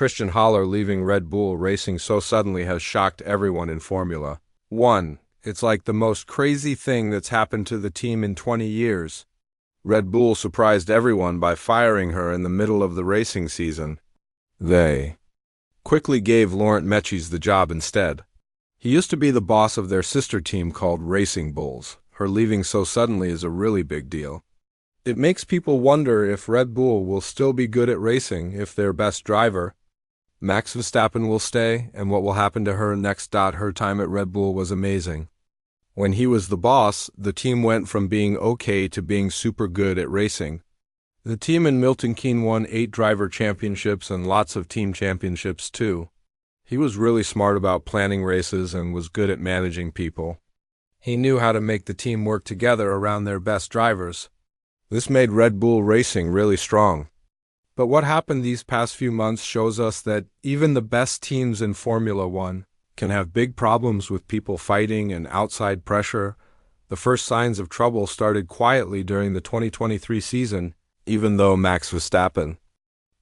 Christian Horner leaving Red Bull Racing so suddenly has shocked everyone in Formula 1. It's like the most crazy thing that's happened to the team in 20 years. Red Bull surprised everyone by firing her in the middle of the racing season. They quickly gave Laurent Mekies the job instead. He used to be the boss of their sister team called Racing Bulls. Her leaving so suddenly is a really big deal. It makes people wonder if Red Bull will still be good at racing if their best driver, Max Verstappen, will stay, and what will happen to her next. Her time at Red Bull was amazing. When he was the boss, the team went from being okay to being super good at racing. The team in Milton Keynes won 8 driver championships and lots of team championships too. He was really smart about planning races and was good at managing people. He knew how to make the team work together around their best drivers. This made Red Bull Racing really strong. But what happened these past few months shows us that even the best teams in Formula 1 can have big problems with people fighting and outside pressure. The first signs of trouble started quietly during the 2023 season, even though Max Verstappen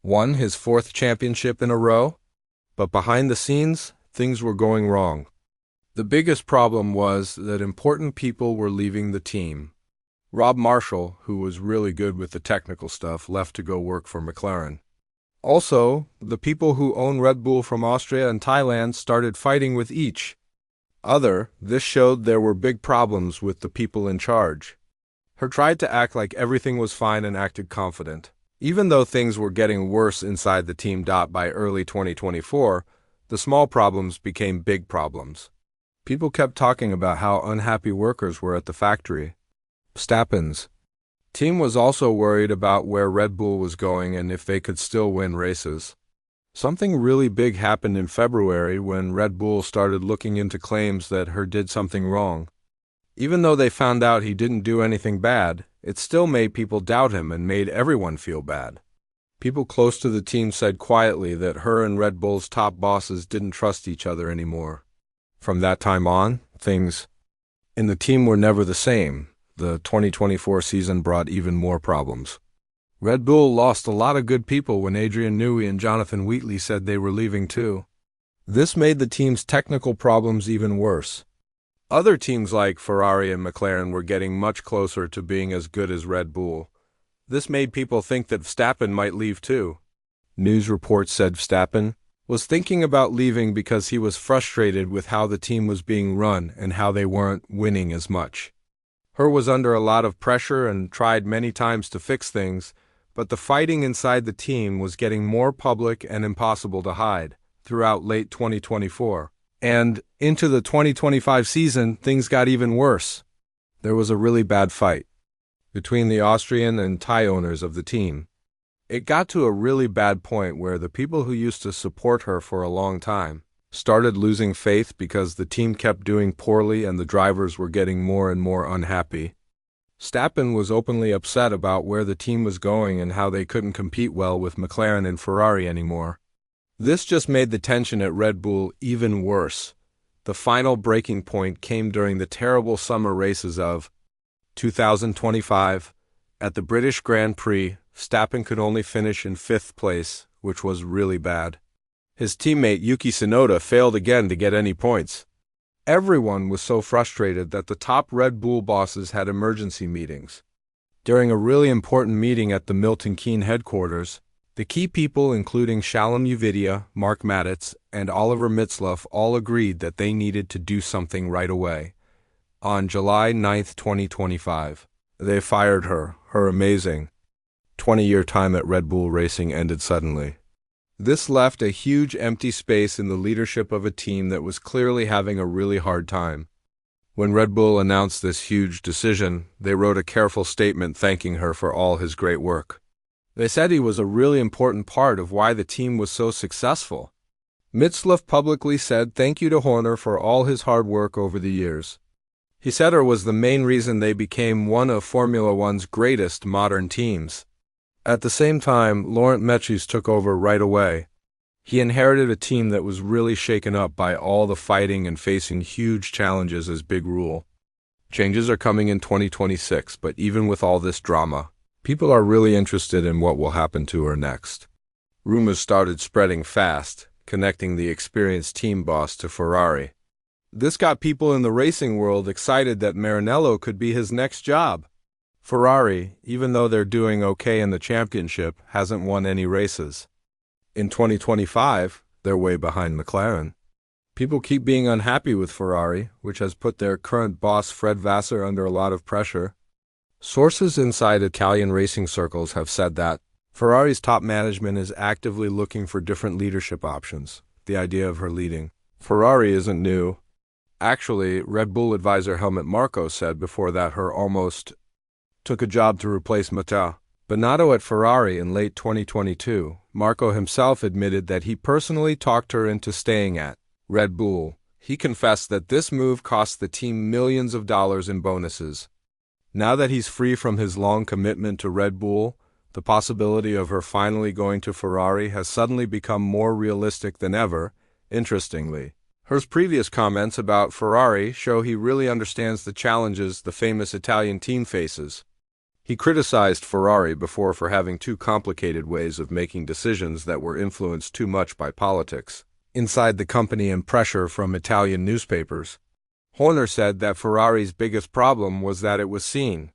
won his 4th championship in a row. But behind the scenes, things were going wrong. The biggest problem was that important people were leaving the team. Rob Marshall, who was really good with the technical stuff, left to go work for McLaren. Also, the people who own Red Bull from Austria and Thailand started fighting with each other. This showed there were big problems with the people in charge. Her tried to act like everything was fine and acted confident. Even though things were getting worse inside the team. By early 2024, the small problems became big problems. People kept talking about how unhappy workers were at the factory. Verstappen's team was also worried about where Red Bull was going and if they could still win races. Something really big happened in February when Red Bull started looking into claims that he did something wrong. Even though they found out he didn't do anything bad, it still made people doubt him and made everyone feel bad. People close to the team said quietly that her and Red Bull's top bosses didn't trust each other anymore. From that time on, things in the team were never the same. The 2024 season brought even more problems. Red Bull lost a lot of good people when Adrian Newey and Jonathan Wheatley said they were leaving too. This made the team's technical problems even worse. Other teams like Ferrari and McLaren were getting much closer to being as good as Red Bull. This made people think that Verstappen might leave too. News reports said Verstappen was thinking about leaving because he was frustrated with how the team was being run and how they weren't winning as much. Her was under a lot of pressure and tried many times to fix things, but the fighting inside the team was getting more public and impossible to hide. Throughout late 2024 and into the 2025 season, things got even worse. There was a really bad fight between the Austrian and Thai owners of the team. It got to a really bad point where the people who used to support her for a long time started losing faith because the team kept doing poorly and the drivers were getting more and more unhappy. Verstappen was openly upset about where the team was going and how they couldn't compete well with McLaren and Ferrari anymore. This just made the tension at Red Bull even worse. The final breaking point came during the terrible summer races of 2025. At the British Grand Prix, Verstappen could only finish in 5th place, which was really bad. His teammate Yuki Tsunoda failed again to get any points. Everyone was so frustrated that the top Red Bull bosses had emergency meetings. During a really important meeting at the Milton Keynes headquarters, the key people, including Shalom Uvidia, Mark Matitz, and Oliver Mitzloff, all agreed that they needed to do something right away. On July 9, 2025, they fired her. Her amazing 20-year time at Red Bull Racing ended suddenly. This left a huge empty space in the leadership of a team that was clearly having a really hard time. When Red Bull announced this huge decision, they wrote a careful statement thanking her for all his great work. They said he was a really important part of why the team was so successful. Mitzloff publicly said thank you to Horner for all his hard work over the years. He said her was the main reason they became one of Formula One's greatest modern teams. At the same time, Laurent Mekies took over right away. He inherited a team that was really shaken up by all the fighting and facing huge challenges as big rule. Changes are coming in 2026, but even with all this drama, people are really interested in what will happen to her next. Rumors started spreading fast, connecting the experienced team boss to Ferrari. This got people in the racing world excited that Maranello could be his next job. Ferrari, even though they're doing okay in the championship, hasn't won any races. In 2025, they're way behind McLaren. People keep being unhappy with Ferrari, which has put their current boss Fred Vasseur under a lot of pressure. Sources inside Italian racing circles have said that Ferrari's top management is actively looking for different leadership options. The idea of her leading Ferrari isn't new. Actually, Red Bull advisor Helmut Marko said before that her almost took a job to replace Matteo Binotto at Ferrari in late 2022. Marko himself admitted that he personally talked her into staying at Red Bull. He confessed that this move cost the team millions of dollars in bonuses. Now that he's free from his long commitment to Red Bull, the possibility of her finally going to Ferrari has suddenly become more realistic than ever. Interestingly, her previous comments about Ferrari show he really understands the challenges the famous Italian team faces. He criticized Ferrari before for having too complicated ways of making decisions that were influenced too much by politics inside the company and pressure from Italian newspapers. Horner said that Ferrari's biggest problem was that it was seen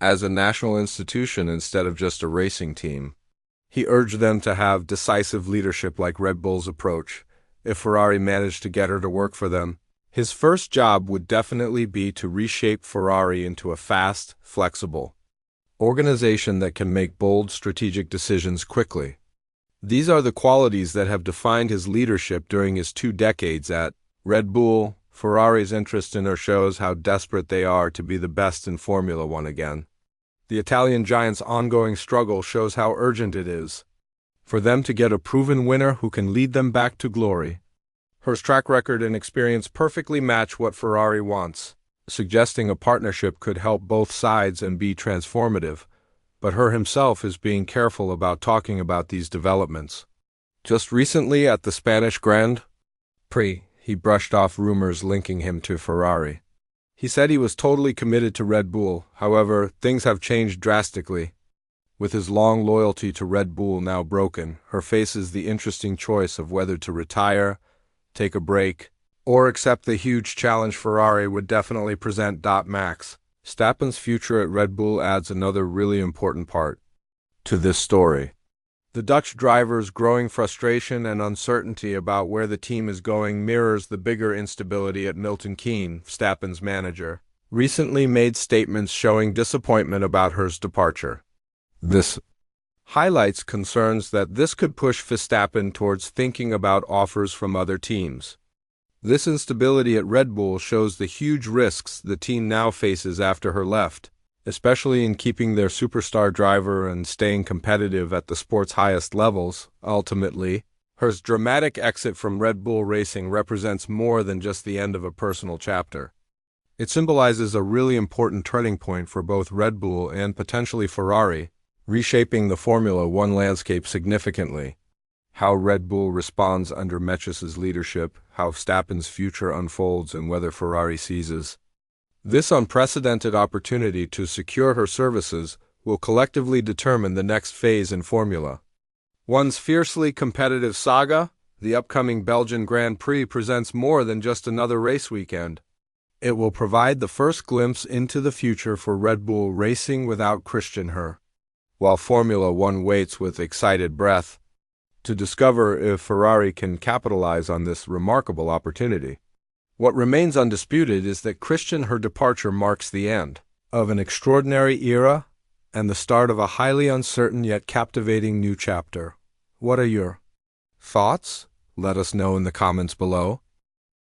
as a national institution instead of just a racing team. He urged them to have decisive leadership like Red Bull's approach. If Ferrari managed to get her to work for them, his first job would definitely be to reshape Ferrari into a fast, flexible organization that can make bold strategic decisions quickly. These are the qualities that have defined his leadership during his 2 decades at Red Bull. Ferrari's interest in her shows how desperate they are to be the best in Formula One again. The Italian giant's ongoing struggle shows how urgent it is for them to get a proven winner who can lead them back to glory. Her track record and experience perfectly match what Ferrari wants, suggesting a partnership could help both sides and be transformative, but her himself is being careful about talking about these developments. Just recently at the Spanish Grand Prix, he brushed off rumors linking him to Ferrari. He said he was totally committed to Red Bull. However, things have changed drastically. With his long loyalty to Red Bull now broken, her faces the interesting choice of whether to retire, take a break, or accept the huge challenge Ferrari would definitely present. Max Verstappen's future at Red Bull adds another really important part to this story. The Dutch driver's growing frustration and uncertainty about where the team is going mirrors the bigger instability at Milton Keynes. Verstappen's manager recently made statements showing disappointment about her departure. This highlights concerns that this could push Verstappen towards thinking about offers from other teams. This instability at Red Bull shows the huge risks the team now faces after her left, especially in keeping their superstar driver and staying competitive at the sport's highest levels. Ultimately, her dramatic exit from Red Bull Racing represents more than just the end of a personal chapter. It symbolizes a really important turning point for both Red Bull and potentially Ferrari, reshaping the Formula One landscape significantly. How Red Bull responds under Metis's leadership, how Verstappen's future unfolds, and whether Ferrari seizes this unprecedented opportunity to secure her services will collectively determine the next phase in Formula One's fiercely competitive saga. The upcoming Belgian Grand Prix presents more than just another race weekend. It will provide the first glimpse into the future for Red Bull Racing without Christian Her, while Formula One waits with excited breath to discover if Ferrari can capitalize on this remarkable opportunity. What remains undisputed is that Christian Her departure marks the end of an extraordinary era and the start of a highly uncertain yet captivating new chapter. What are your thoughts? Let us know in the comments below.